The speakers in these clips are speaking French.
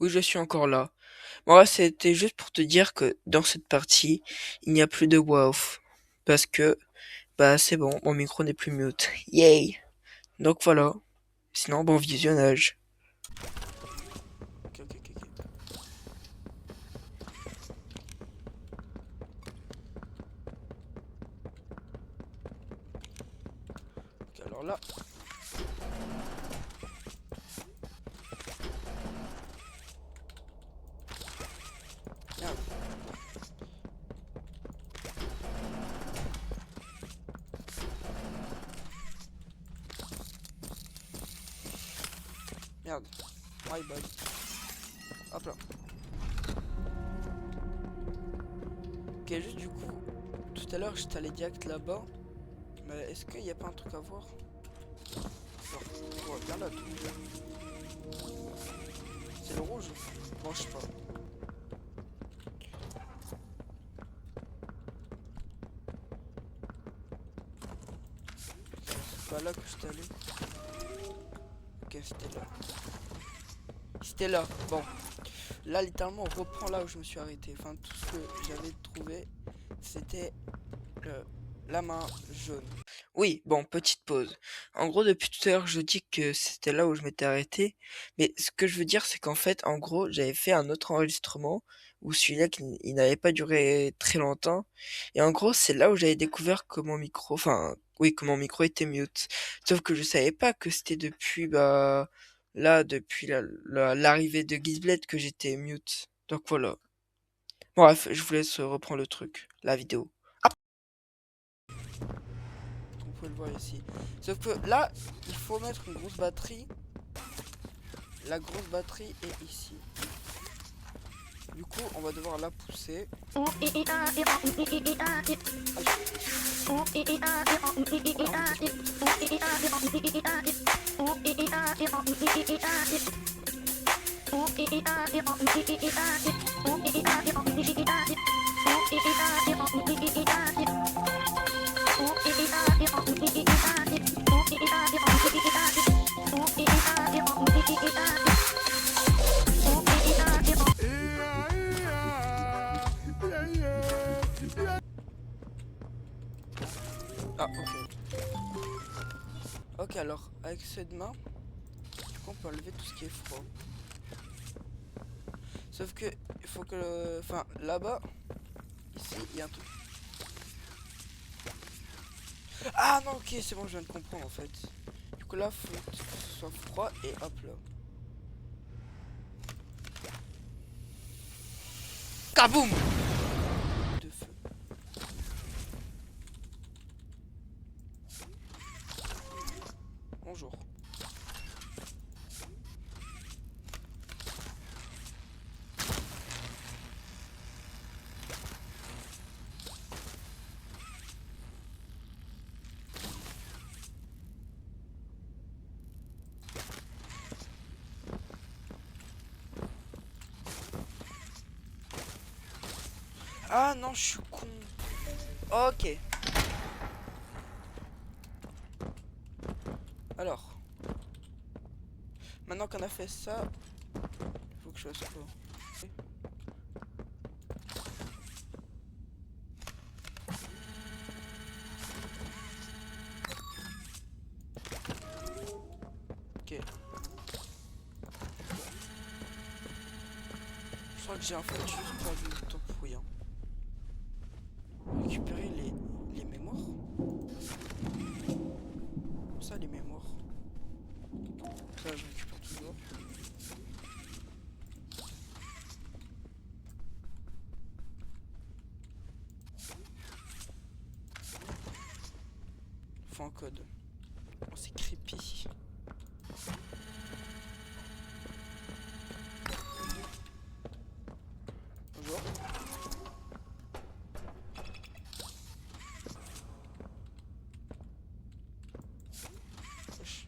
Oui, je suis encore là. Bon, c'était juste pour te dire que dans cette partie, il n'y a plus de voix off. Parce que, bah, c'est bon, mon micro n'est plus mute. Yay! Donc voilà. Sinon, bon visionnage. Ok, ok, ok, ok. Ok, alors là. Merde, merde. My bad. Hop là. Ok, juste du coup, tout à l'heure, j'étais allé direct là-bas. Mais est-ce qu'il n'y a pas un truc à voir? Genre, oh, viens là, tout. C'est le rouge? Bon, je sais pas. C'est pas là que j'étais allé. Ok, c'était là. C'était là. Bon. Là, littéralement, on reprend là où je me suis arrêté. Enfin, tout ce que j'avais trouvé, c'était le- la main jaune. Oui, bon, petite pause. En gros, depuis tout à l'heure, je dis que c'était là où je m'étais arrêté. Mais ce que je veux dire, c'est qu'en fait, en gros, j'avais fait un autre enregistrement où celui-là, il n'avait pas duré très longtemps. Et en gros, c'est là où j'avais découvert que mon micro, enfin, oui, que mon micro était mute. Sauf que je savais pas que c'était depuis, bah, là, depuis l'arrivée de Gizblade que j'étais mute. Donc voilà. Bref, je vous laisse reprendre le truc, la vidéo. Vous pouvez le voir ici. Sauf que là, il faut mettre une grosse batterie. La grosse batterie est ici. Du coup, on va devoir la pousser. Ah, ok. Ok, alors, avec cette main, du coup, on peut enlever tout ce qui est froid. Sauf que, il faut que... Enfin, là-bas, ici, il y a un truc. Ah non, ok, c'est bon, je viens de comprendre, en fait. Du coup, là, faut que ce soit froid, et hop là. Kaboum! De feu. Bonjour. Ah non, je suis con. Ok. Alors, maintenant qu'on a fait ça, il faut que je fasse quoi? Ok. Je crois que j'ai en fait juste perdu du temps pour rien. Récupérer les mémoires? Ça, les mémoires. Ça, je récupère toujours. Faut un code. Oh, c'est creepy. Bonjour. Wesh.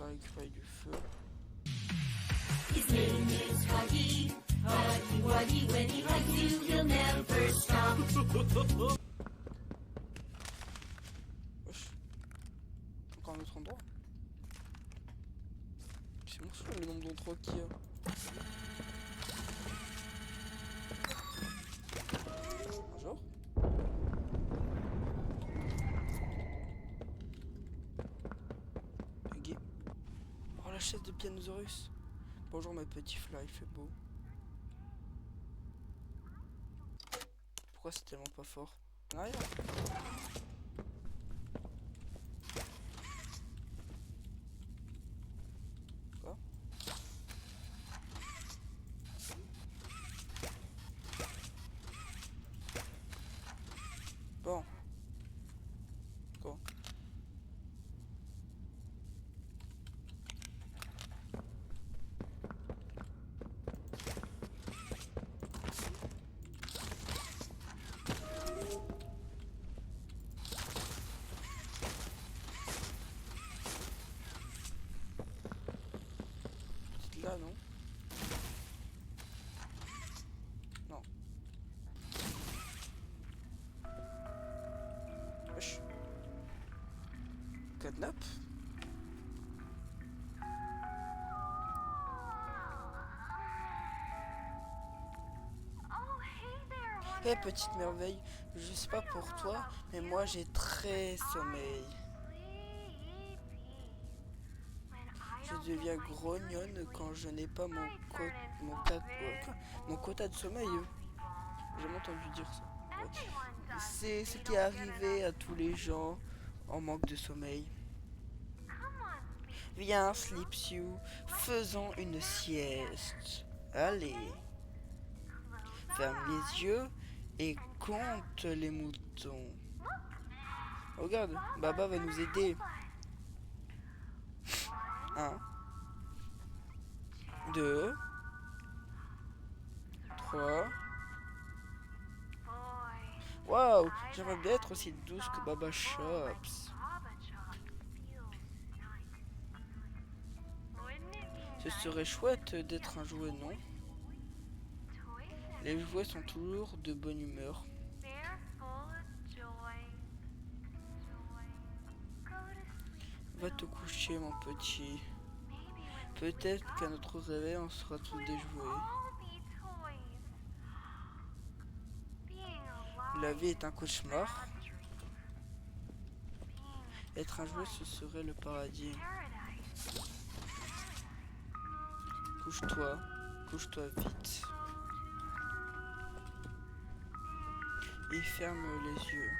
faire l'écureuil du feu. His name is Huggy. Huggy Wuggy, when he hugs you, he'll never stop. Wesh. Encore un autre endroit. C'est monstrueux le nombre d'endroits qu'il y a. Bonjour. Peggy. Oh la chaise de Pianosaurus. Bonjour mes petits fly, il fait beau. Pourquoi c'est tellement pas fort? Rien. Quoi? Bon. Quoi? Peut-être là, non? Non. Wesh. Cadenas? Hé petite merveille, je sais pas pour toi, mais moi j'ai très sommeil. Je deviens grognonne quand je n'ai pas mon quota de sommeil. J'ai jamais entendu dire ça. Ouais. C'est ce qui est arrivé à tous les gens en manque de sommeil. Viens, Sleepsue, faisons une sieste. Allez. Ferme les yeux et compte les moutons. Regarde, Baba va nous aider. 1, 2, 3. Waouh, j'aimerais bien être aussi douce que Baba Chops. Ce serait chouette d'être un jouet, non? Les jouets sont toujours de bonne humeur. Va te coucher, mon petit. Peut-être qu'à notre réveil, on sera tous des jouets. La vie est un cauchemar. Être un jouet, ce serait le paradis. Couche-toi vite. Et ferme les yeux.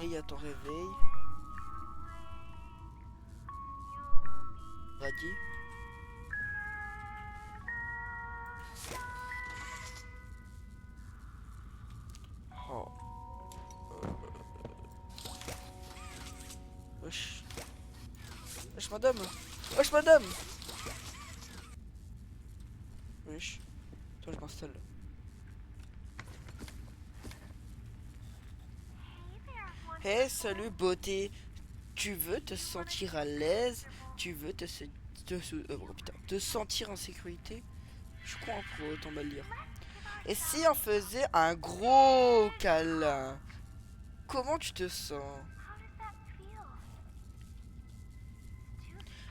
Et à ton réveil. Paradis. Oh. Wesh. Wesh madame. Wesh madame. Wesh. Toi je m'installe. Hey salut beauté. Tu veux te sentir à l'aise? Tu veux te sentir en sécurité? Je crois pour autant mal lire. Et si on faisait un gros câlin? Comment tu te sens?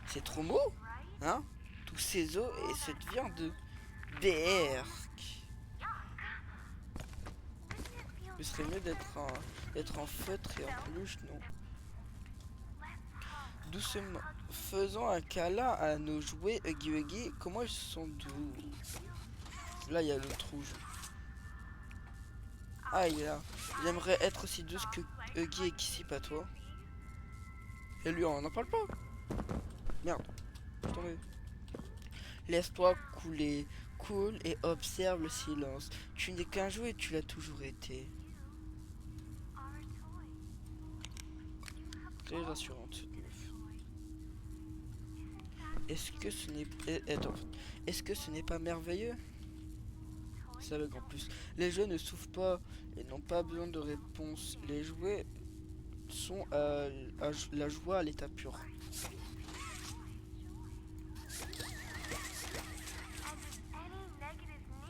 C'est trop mou, hein? Tous ces os et cette viande. Berk. Ce serait mieux d'être en feutre et en peluche, non? Doucement, faisons un câlin à nos jouets Huggy Wuggy. Comment ils sont doux. Là, il y a l'autre rouge. Ah, il est là. J'aimerais être aussi douce que Huggy et Kissy, pas toi. Et lui, on n'en parle pas. Merde. Je t'en vais. Laisse-toi couler. Cool et observe le silence. Tu n'es qu'un jouet, tu l'as toujours été. Très rassurante cette meuf. Est-ce que ce n'est est-ce que ce n'est pas merveilleux? C'est avec en plus. Les jeux ne souffrent pas et n'ont pas besoin de réponse. Les jouets sont la joie à l'état pur.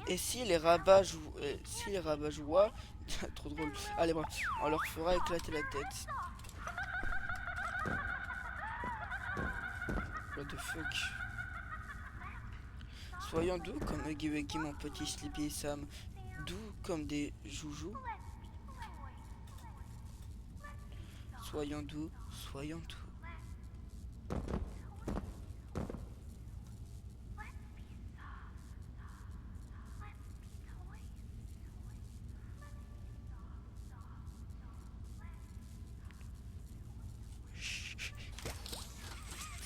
Et si les rabat-joie, trop drôle. Allez, bref, on leur fera éclater la tête. What the fuck. Soyons doux comme Huggy Wuggy, mon petit Sleepy et Sam. Doux comme des joujoux. Soyons doux, soyons doux.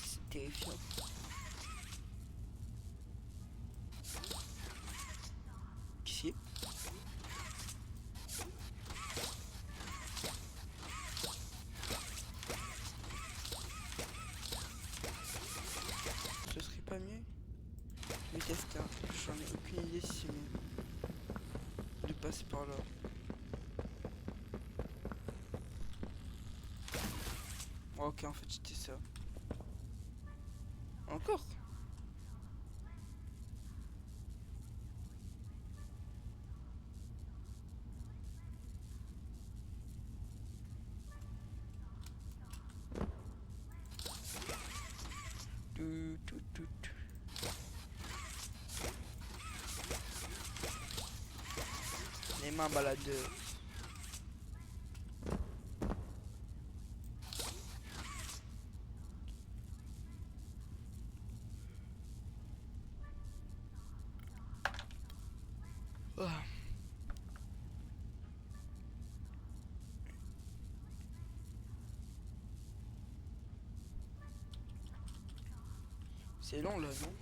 C'est terrifiant. Ici. Ce serait pas mieux? Je vais tester, hein. J'en ai aucune idée si c'est mieux de passer par là. Ok, en fait c'était ça. Encore? Les mains baladeurs. Ah. C'est long là, non?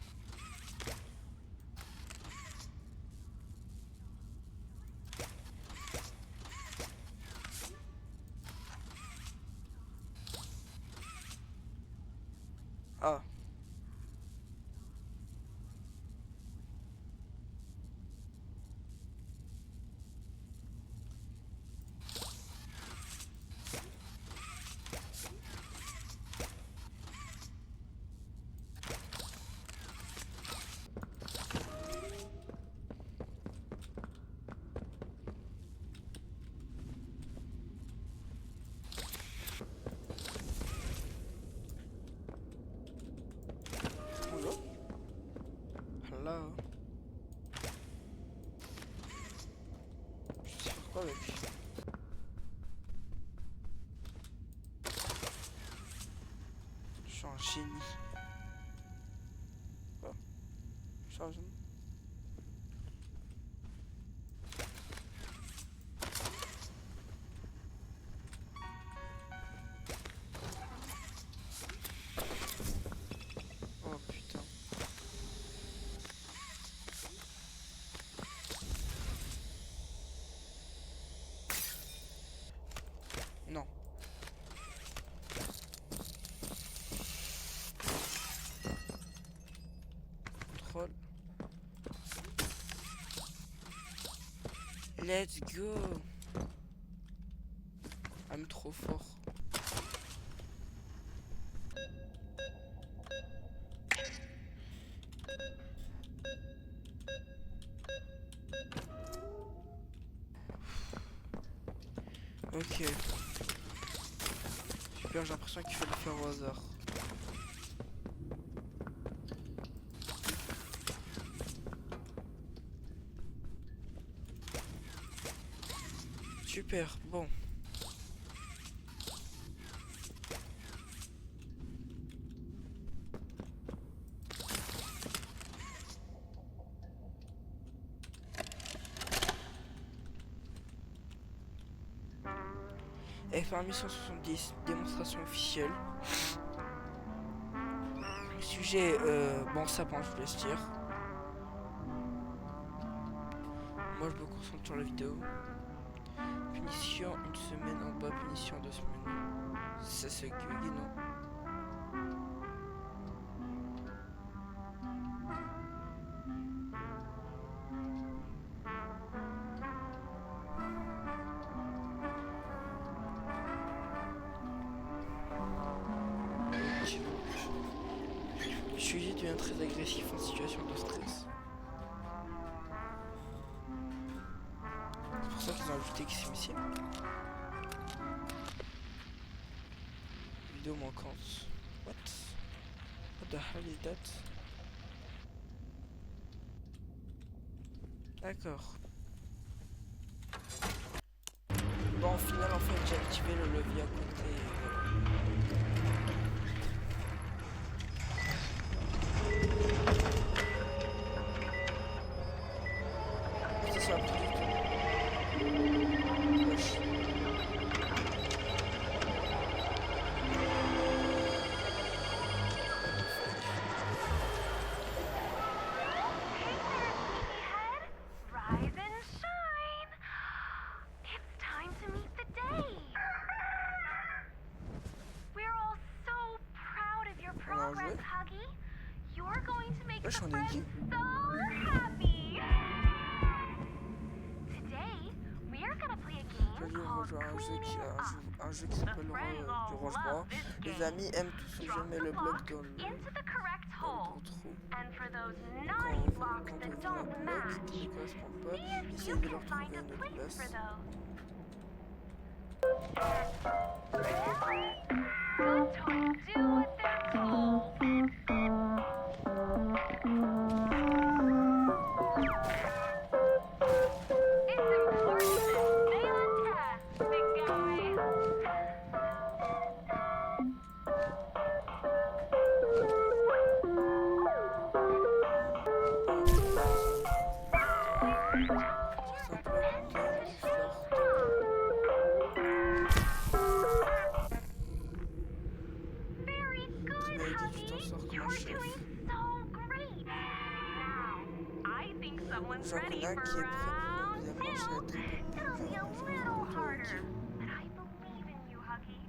Ah. Bonjour. Hello. Je sais faire quoi avec? Je suis un génie. Quoi? Chargement. Oh putain. Non. Contrôle. Let's go. I'm trop fort. Ok. Super, j'ai l'impression qu'il faut le faire au hasard. Super, bon. F1 1170, démonstration officielle. Sujet, bon sapin, je vous laisse dire. Moi je me concentre sur la vidéo. Punition une semaine en bas, punition 2 semaines. Ça c'est Huggy, non? devient très agressif en situation de stress. C'est pour ça qu'ils ont ajouté XMC. Vidéo manquante. What the hell is that? D'accord. Bon, au final, en fait, j'ai activé le levier à côté. C'est ça, plus du tout. Wesh. Rise and shine. It's time to meet the day. We're all so proud of your progress, Huggy. You're going to make the Wesh, on est friends qui? so happy. Today, we're gonna play a Je game vais called rejoindre un jeu qui, Cleaning Up. un jeu qui s'appelle du Roche-Bois. Les amis aiment tous ceux je mets le bloc dans le Into the correct hole. trou. And for those Quand naughty on blocks voit that un don't bloc match, qui ne correspond pas, see if essayez you de can leur find trouver a une autre place place. for those. Good toys do what they're told. It's important to stay on task, big guy. Very good, Huggy. You're doing so great. Now, I think someone's J'en ready connais un for qui est prêt pour round le deuxième manche, ça va two. être un peu It'll plus be a dur. little harder, but I believe in you, Huggy.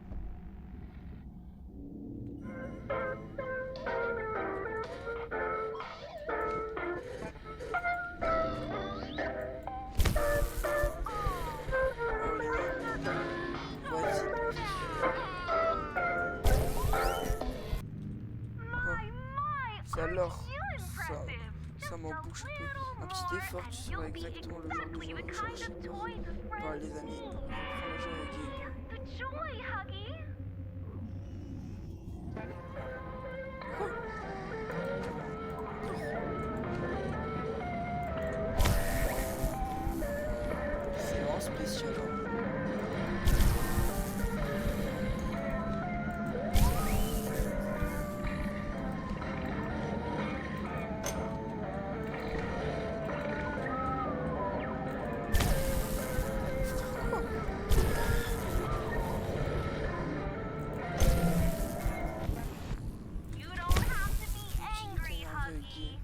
My, C'est aren't alors, you impressive? ça m'en Just a bouge peu. little Un petit more, effort, tu and sauras you'll be exactement le genre de exactly jeu the kind recherché of par toy the les friends amis. need. Prends le jeu avec Guy. The joy, Huggy. C'est vraiment spécial. Hein. You don't have to be angry, Huggy.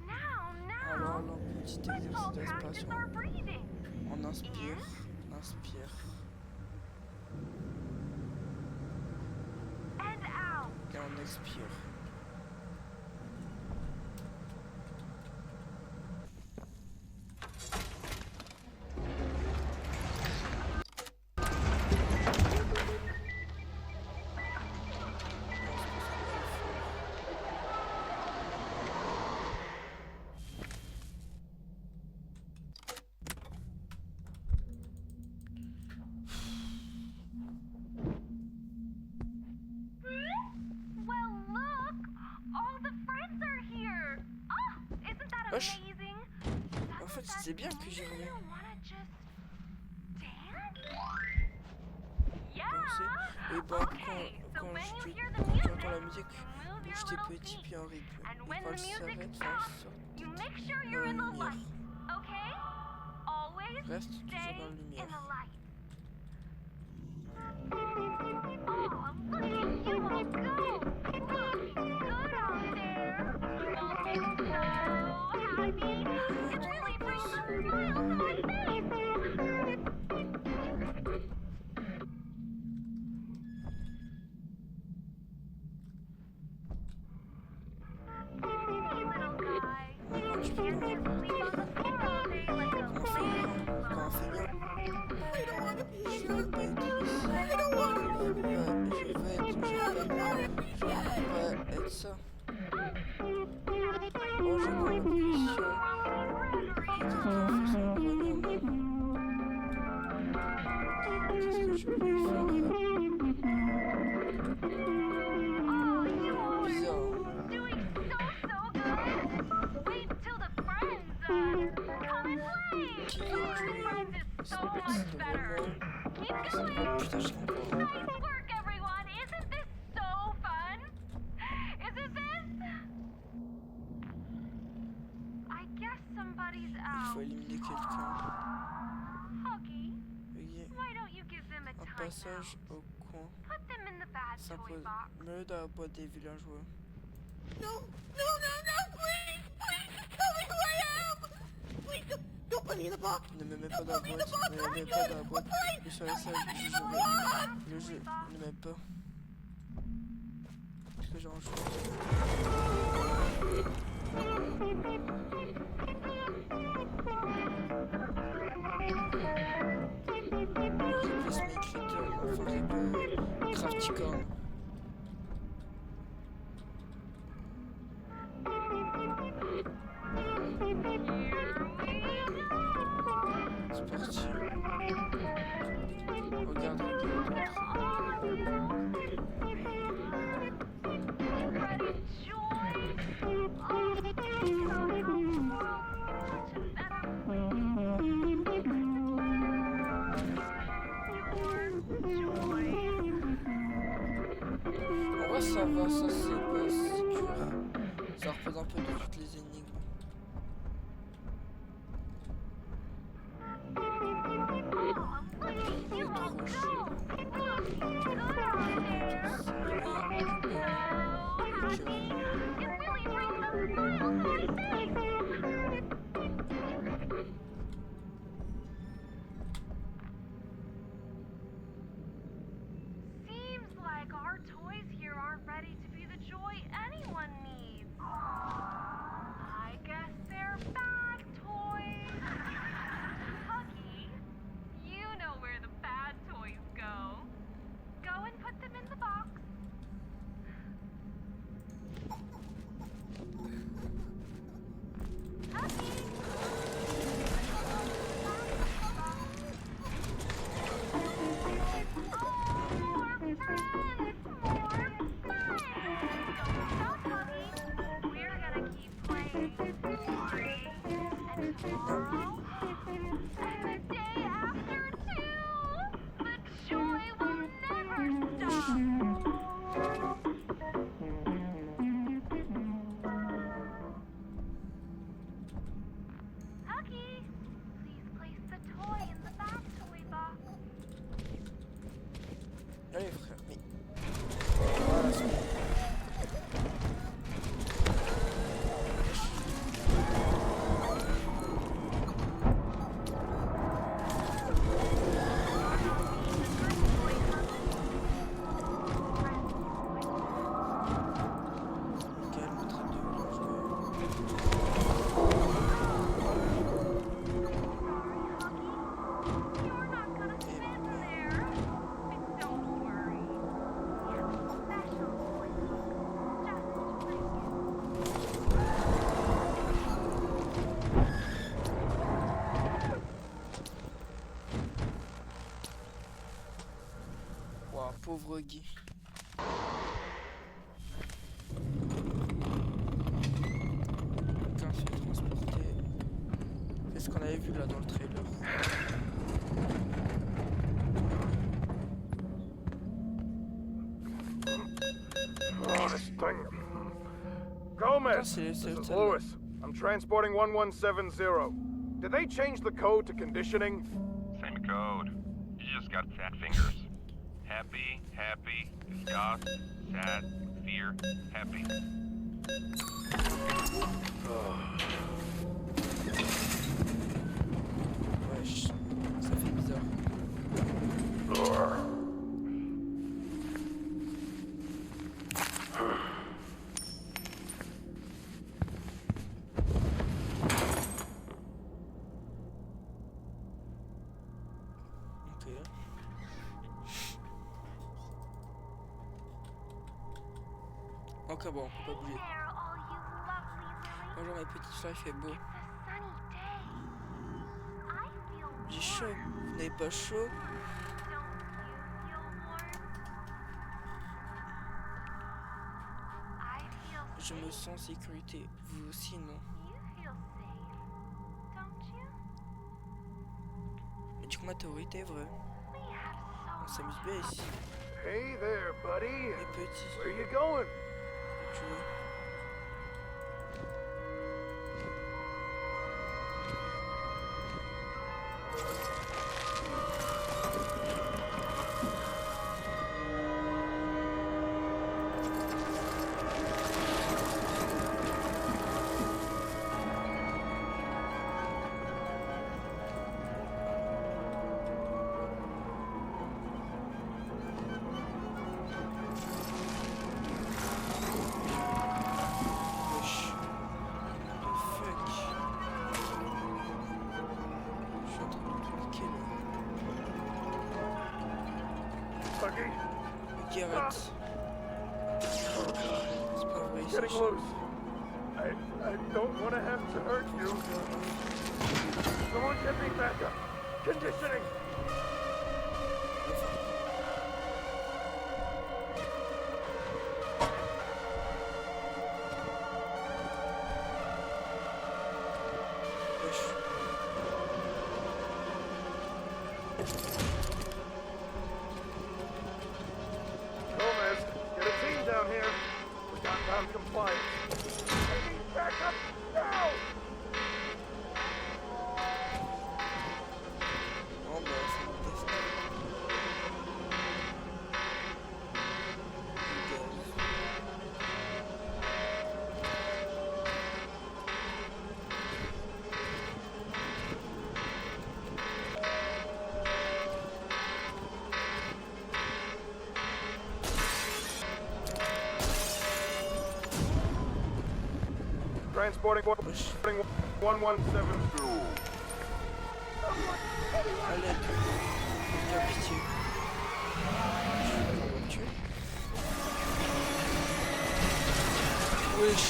Alors, Now, petit let's all exercice practice d'inspiration. our breathing. On inspire, on inspire. And out. Et on expire. Well, look, all the friends are here. Oh, isn't that Wesh. amazing? En fait, c'est bien que j'y revienne. Danser. Et bah, quand j'entends la musique, j'étais petit puis en rythme. And Et when quand the je music s'arrête, ça stops, sort you make sure dans you're la in the lumière. light, okay? Always Reste toujours stay dans la in lumière. the light. Oh, look at you all go! Looking good out there. You all seem so happy. It really brings a smile to my face. Hey, little guy. Moi, You je peux can't pas. just sleep on the floor all day like a Comment faire lazy quand on fait bien? bum. quelqu'un qui a fait son grenier en mode. Qu'est-ce que je peux faire là? Oh, you are Bizarre. doing so good. Wait till the friends come and play. Qui Oh, vient the jouer? friends is Il so s'appelle much Syndrome. better. Keep Syndrome, going. putain, je comprends. Nice work, everyone. Isn't this so fun? Isn't this? I guess somebody's Il out. faut éliminer quelqu'un. Huggy, Voyez, why don't you give them a un timeout? passage au coin Put them in the bad toy s'impose. box. Mets-le dans la boîte des villageois. No, please, tell me who I am. Please, don't put me in the box. Ne me mets pas dans la boîte. Ne me mets pas dans la boîte. Je serai sage. Je jouerai. Le jeu ne m'aime pas. Qu'est-ce que j'ai en choix? Replace my critter. Enfin, j'ai pas Crafticorn. C'est parti. Regarde, en vrai, ça va, ça c'est pas si dur. Ça repose un peu de toutes les énigmes. Seems like our toys here aren't ready to be the joy anyone needs. I guess they're bad toys. Huggy, you know where the bad toys go. Go and put them in the box. Allez frère, mais... Voilà, c'est bon. Calme, très bien joué. You're not gonna fit there. But don't worry. We have a special toy box just for you. Ouah, pauvre Guy. Quelqu'un se fait transporter. C'est ce qu'on avait vu là dans le trailer. Oh, this thing. Putain, Gomez, c'est this is celle-là. Lewis. I'm transporting 1170. Did they change the code to conditioning? Same code. You just got fat fingers. Happy, happy, disgust, sad, fear, happy. Wesh, ça fait bizarre. Ok. Ok, bon, on peut pas bouger. There, all you lovely lilies. Bonjour mes petits chats, il fait beau. It's a sunny day. J'ai chaud. Vous n'avez pas chaud? Don't you feel warm? I feel Je safe. me sens en sécurité. Vous aussi, non? You feel safe, don't you? Mais du coup, ma théorie était vraie. We have On so s'amuse much bien ici. Hey there, buddy. Les petits. Where you going? Tu vois. Wesh. The fuck. Je suis en train de tout niquer là. Buggy, Ok, arrête. C'est pas vrai, c'est getting chaud. loose. I don't want to have to hurt you. Someone get me back up. Conditioning. Wesh. Gomez, get a team down here. We got non-compliance. I need backup now. Oh bah, ça me teste. Gaz. Transporting Wesh. 1172. À l'aide. Bien pitié. Je vais pas me tuer. Wesh.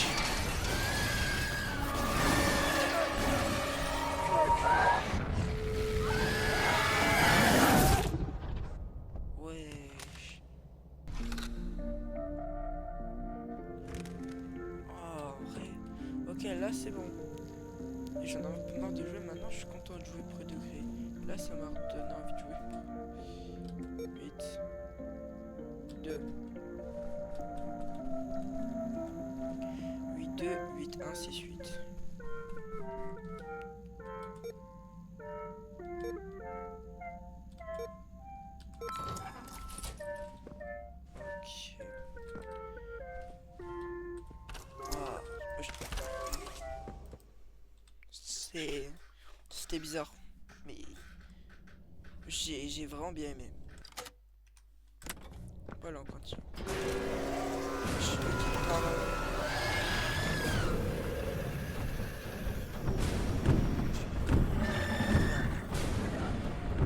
Wesh. Oh, vrai. Ok, là c'est bon. Et j'en ai un peu marre de jouer maintenant, je suis content de jouer premier degré. Là ça m'a redonné envie de jouer. 8. 2. 8, 2, 8, 1, 6, 8. Ok. Ah, c'était bizarre, mais j'ai vraiment bien aimé. Voilà, on continue. Non, non, non.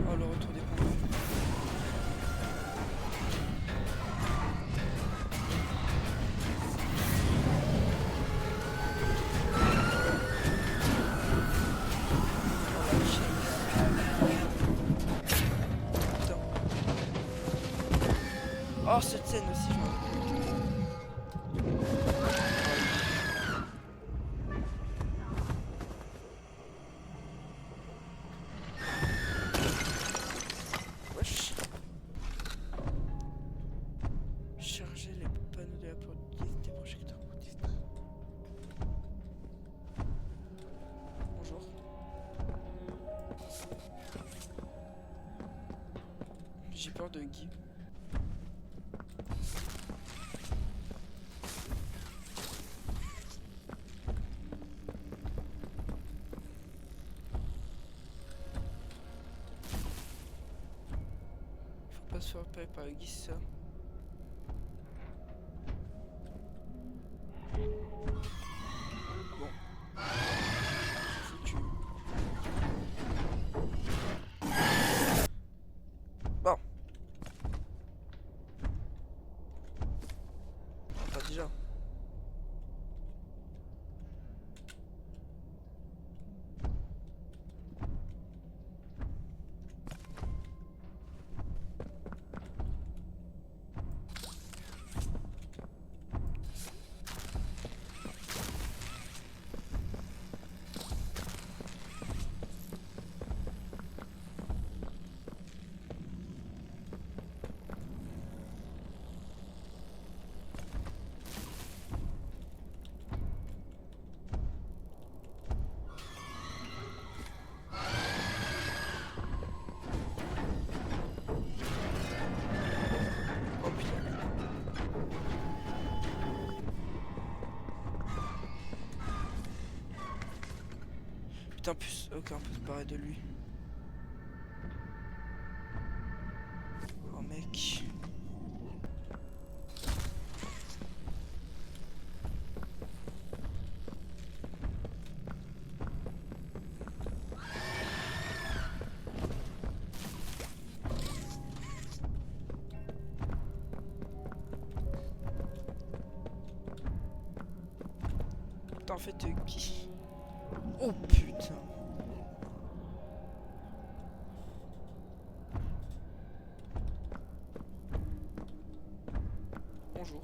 Oh, le retour des pompes. Oh, cette scène aussi, je m'en Wesh. Charger les panneaux de la porte des projecteurs bouddhistes. Bonjour. J'ai peur de Guy. Faut pas se faire repérer par Guy, ça. Bon. C'est foutu. Bon. Pas déjà. Putain, plus. Ok, on peut se barrer de lui. Oh, mec. Putain, en fait, qui? Oh putain. Bonjour.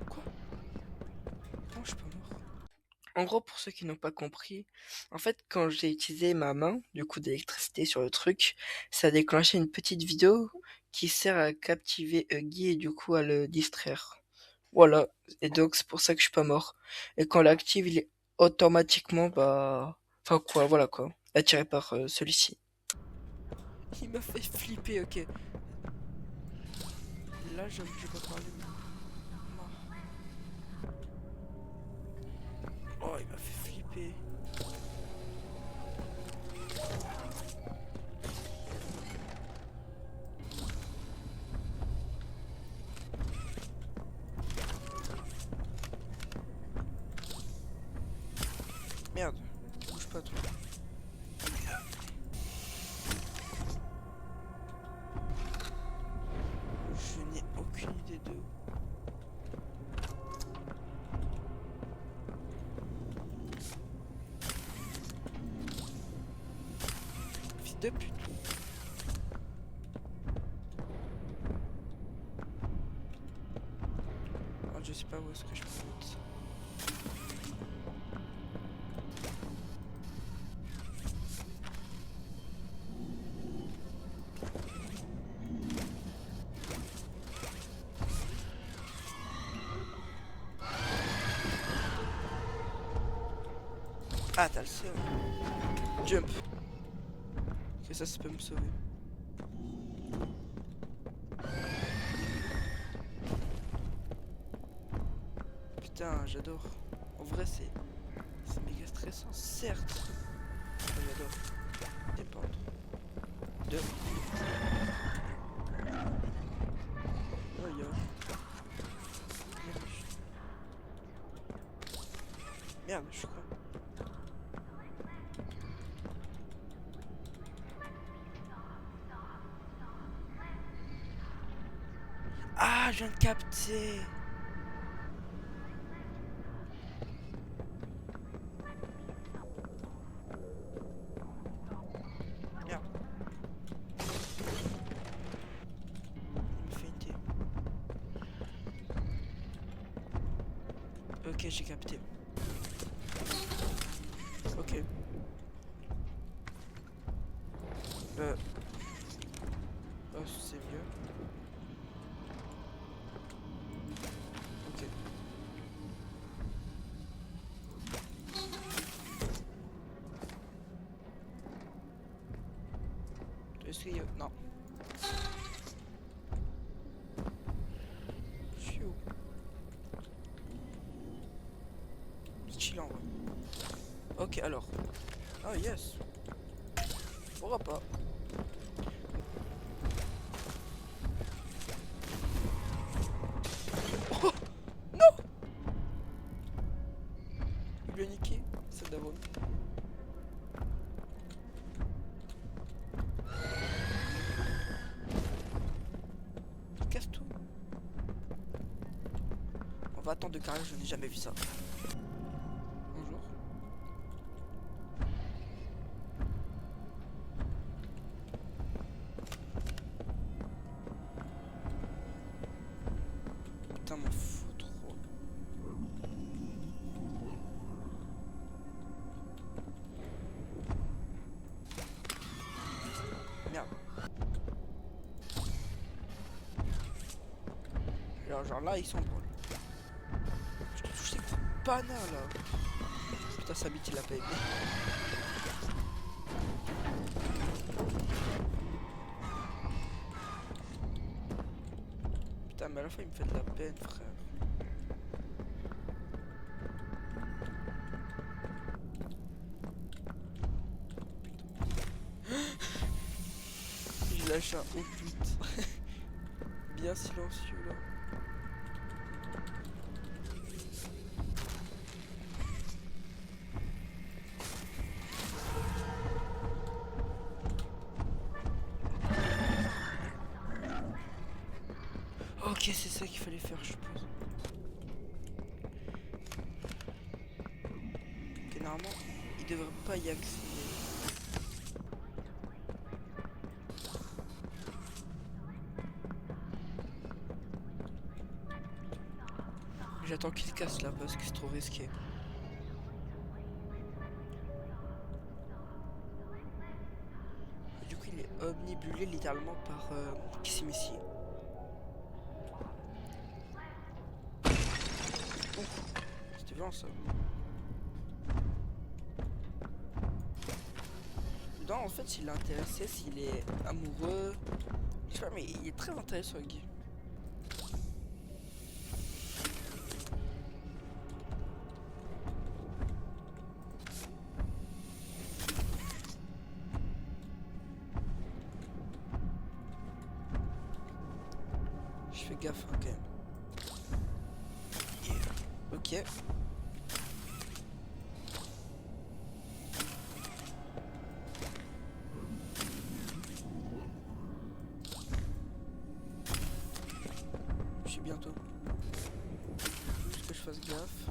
Quoi? Comment je suis pas mort? En gros, pour ceux qui n'ont pas compris, en fait, quand j'ai utilisé ma main, du coup d'électricité sur le truc, ça a déclenché une petite vidéo qui sert à captiver Guy et du coup à le distraire. Voilà, et donc c'est pour ça que je suis pas mort. Et quand on l'active, il est automatiquement, bah... Enfin quoi, voilà quoi, attiré par celui-ci. Il m'a fait flipper, ok. Là, j'avoue que j'ai pas parlé. Oh, il m'a fait flipper. Merde, bouge pas toi. Je n'ai aucune idée de où. Fils de pute. Oh, je sais pas où est-ce que je peux mettre. Ah, t'as le seum. Jump. Ok, ça peut me sauver. Putain, j'adore. En vrai, c'est méga stressant, certes. Oh, j'adore. Dépendre. Deux. Oh, yo. Merde, je suis con. Ah, je viens de capter. Merde. Il me fait une thé. Ok, j'ai capté. Ok. Oh, c'est mieux. Ok. Est-ce qu'il y a... Non. Je suis où? Chill en vrai. Ok, alors. Oh yes. Pourquoi pas? Oh non! Il lui a niqué, ça d'abord. Casse tout. On va attendre de carrière, je n'ai jamais vu ça. Bonjour. Putain, m'en fous trop. Merde. Genre là, ils sont drôles. Je te touche des coups de panneau là. Putain, sa bite, il l'a pas aimé. Putain, mais à la fois il me fait de la peine, frère. Il lâche un haut but. Bien silencieux là. Ok, c'est ça qu'il fallait faire, je pense. Ok, normalement, il devrait pas y accéder. J'attends qu'il se casse là parce que c'est trop risqué. Du coup, il est omnibulé littéralement par Kissimissi. C'était violent ça. Non, en fait, s'il est intéressé, s'il est amoureux. Je sais pas, mais il est très intéressant, Guy. Je fais gaffe, hein, quand même. Yeah. Ok. Je suis bientôt. Juste que je fasse gaffe.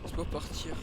Je dois partir.